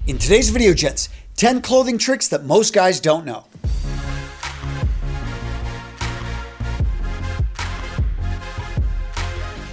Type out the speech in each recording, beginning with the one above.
In today's video, gents, 10 clothing tricks that most guys don't know.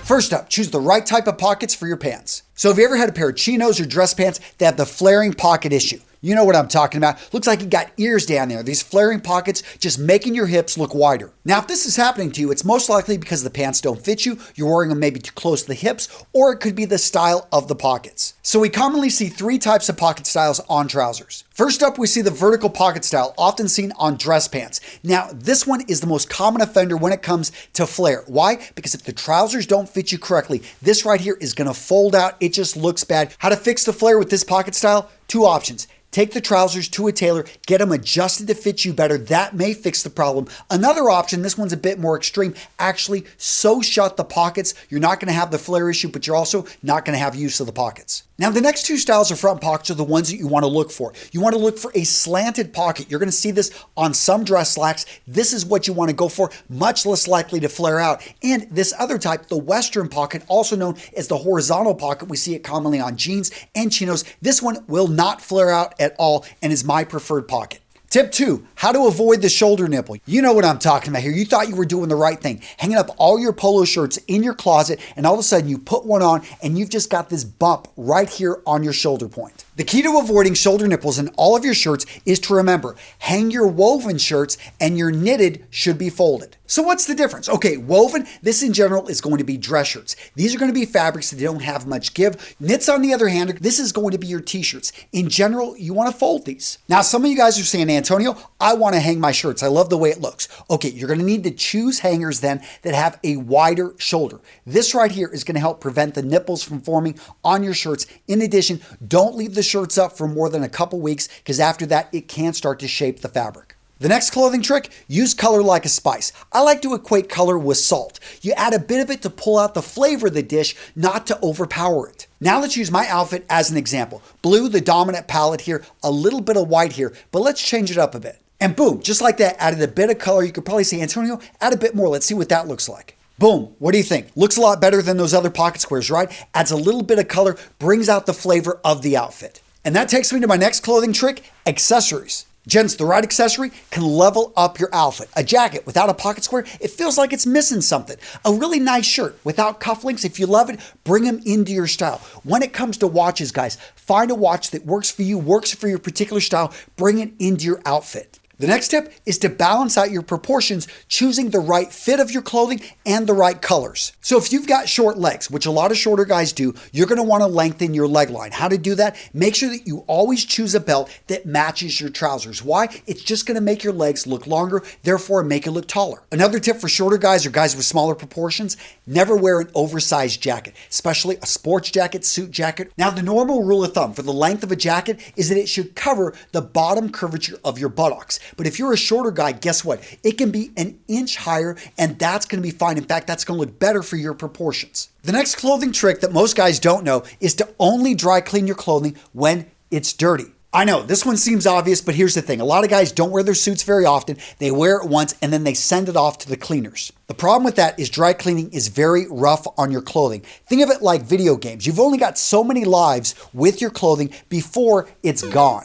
First up, choose the right type of pockets for your pants. So have you ever had a pair of chinos or dress pants that have the flaring pocket issue? You know what I'm talking about. Looks like you got ears down there. These flaring pockets just making your hips look wider. Now, if this is happening to you, it's most likely because the pants don't fit you, you're wearing them maybe too close to the hips, or it could be the style of the pockets. So we commonly see three types of pocket styles on trousers. First up, we see the vertical pocket style, often seen on dress pants. Now, this one is the most common offender when it comes to flare. Why? Because if the trousers don't fit you correctly, this right here is gonna fold out. It just looks bad. How to fix the flare with this pocket style? Two options. Take the trousers to a tailor, get them adjusted to fit you better. That may fix the problem. Another option, this one's a bit more extreme, actually sew shut the pockets. You're not gonna have the flare issue, but you're also not gonna have use of the pockets. Now, the next two styles of front pockets are the ones that you wanna look for. You wanna look for a slanted pocket. You're gonna see this on some dress slacks. This is what you wanna go for, much less likely to flare out. And this other type, the Western pocket, also known as the horizontal pocket, we see it commonly on jeans and chinos. This one will not flare out at all and is my preferred pocket. Tip 2, how to avoid the shoulder nipple. You know what I'm talking about here. You thought you were doing the right thing, hanging up all your polo shirts in your closet, and all of a sudden you put one on and you've just got this bump right here on your shoulder point. The key to avoiding shoulder nipples in all of your shirts is to remember, hang your woven shirts and your knitted should be folded. So what's the difference? Okay, woven, this in general is going to be dress shirts. These are going to be fabrics that don't have much give. Knits, on the other hand, this is going to be your t-shirts. In general, you want to fold these. Now, some of you guys are saying, Antonio, I want to hang my shirts. I love the way it looks. Okay, you're going to need to choose hangers then that have a wider shoulder. This right here is going to help prevent the nipples from forming on your shirts. In addition, don't leave the shirts up for more than a couple weeks because after that, it can start to shape the fabric. The next clothing trick, use color like a spice. I like to equate color with salt. You add a bit of it to pull out the flavor of the dish, not to overpower it. Now let's use my outfit as an example. Blue, the dominant palette here, a little bit of white here, but let's change it up a bit. And boom, just like that, added a bit of color. You could probably say, Antonio, add a bit more. Let's see what that looks like. Boom, what do you think? Looks a lot better than those other pocket squares, right? Adds a little bit of color, brings out the flavor of the outfit. And that takes me to my next clothing trick, accessories. Gents, the right accessory can level up your outfit. A jacket without a pocket square, it feels like it's missing something. A really nice shirt without cufflinks, if you love it, bring them into your style. When it comes to watches, guys, find a watch that works for you, works for your particular style, bring it into your outfit. The next tip is to balance out your proportions, choosing the right fit of your clothing and the right colors. So if you've got short legs, which a lot of shorter guys do, you're going to want to lengthen your leg line. How to do that? Make sure that you always choose a belt that matches your trousers. Why? It's just going to make your legs look longer, therefore make you look taller. Another tip for shorter guys or guys with smaller proportions, never wear an oversized jacket, especially a sports jacket, suit jacket. Now, the normal rule of thumb for the length of a jacket is that it should cover the bottom curvature of your buttocks. But if you're a shorter guy, guess what? It can be an inch higher and that's gonna be fine. In fact, that's gonna look better for your proportions. The next clothing trick that most guys don't know is to only dry clean your clothing when it's dirty. I know this one seems obvious, but here's the thing. A lot of guys don't wear their suits very often. They wear it once and then they send it off to the cleaners. The problem with that is dry cleaning is very rough on your clothing. Think of it like video games. You've only got so many lives with your clothing before it's gone.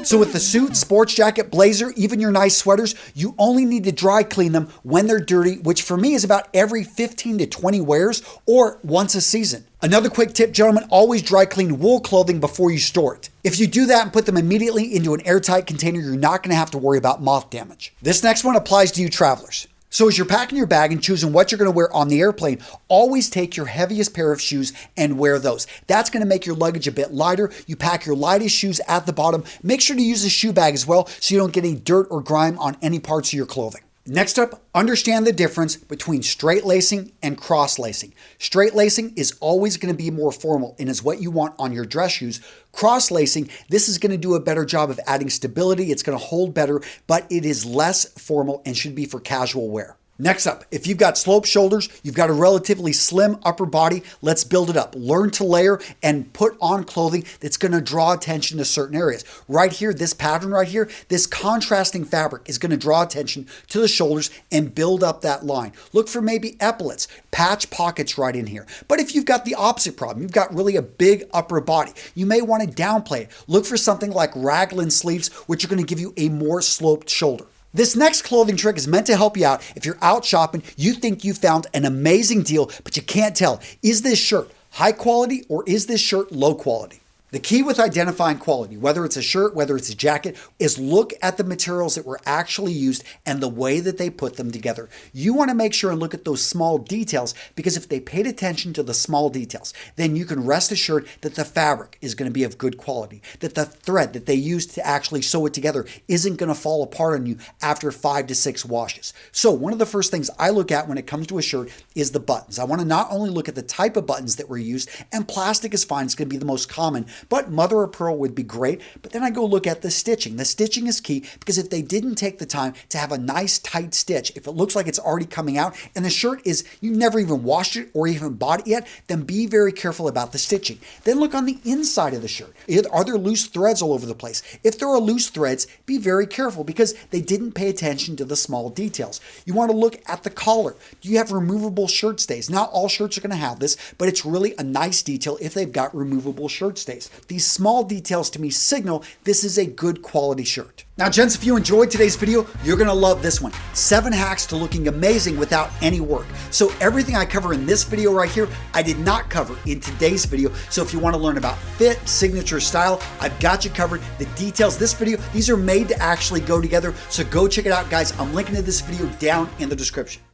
So with the suit, sports jacket, blazer, even your nice sweaters, you only need to dry clean them when they're dirty, which for me is about every 15 to 20 wears or once a season. Another quick tip, gentlemen, always dry clean wool clothing before you store it. If you do that and put them immediately into an airtight container, you're not gonna have to worry about moth damage. This next one applies to you travelers. So as you're packing your bag and choosing what you're gonna wear on the airplane, always take your heaviest pair of shoes and wear those. That's gonna make your luggage a bit lighter. You pack your lightest shoes at the bottom. Make sure to use a shoe bag as well so you don't get any dirt or grime on any parts of your clothing. Next up, understand the difference between straight lacing and cross lacing. Straight lacing is always going to be more formal and is what you want on your dress shoes. Cross lacing, this is going to do a better job of adding stability. It's going to hold better, but it is less formal and should be for casual wear. Next up, if you've got sloped shoulders, you've got a relatively slim upper body, let's build it up. Learn to layer and put on clothing that's going to draw attention to certain areas. Right here, this pattern right here, this contrasting fabric is going to draw attention to the shoulders and build up that line. Look for maybe epaulets, patch pockets right in here. But if you've got the opposite problem, you've got really a big upper body, you may want to downplay it. Look for something like raglan sleeves, which are going to give you a more sloped shoulder. This next clothing trick is meant to help you out if you're out shopping, you think you found an amazing deal, but you can't tell, is this shirt high quality or is this shirt low quality? The key with identifying quality, whether it's a shirt, whether it's a jacket, is look at the materials that were actually used and the way that they put them together. You want to make sure and look at those small details, because if they paid attention to the small details, then you can rest assured that the fabric is going to be of good quality, that the thread that they used to actually sew it together isn't going to fall apart on you after 5 to 6 washes. So one of the first things I look at when it comes to a shirt is the buttons. I want to not only look at the type of buttons that were used, and plastic is fine, it's going to be the most common, but mother of pearl would be great. But then I go look at the stitching. The stitching is key, because if they didn't take the time to have a nice tight stitch, if it looks like it's already coming out and the shirt is, you never even washed it or even bought it yet, then be very careful about the stitching. Then look on the inside of the shirt. Are there loose threads all over the place? If there are loose threads, be very careful, because they didn't pay attention to the small details. You want to look at the collar. Do you have removable shirt stays? Not all shirts are going to have this, but it's really a nice detail if they've got removable shirt stays. These small details to me signal this is a good quality shirt. Now, gents, if you enjoyed today's video, you're going to love this one. 7 hacks to looking amazing without any work. So everything I cover in this video right here, I did not cover in today's video. So if you want to learn about fit, signature style, I've got you covered. The details of this video, these are made to actually go together. So go check it out, guys. I'm linking to this video down in the description.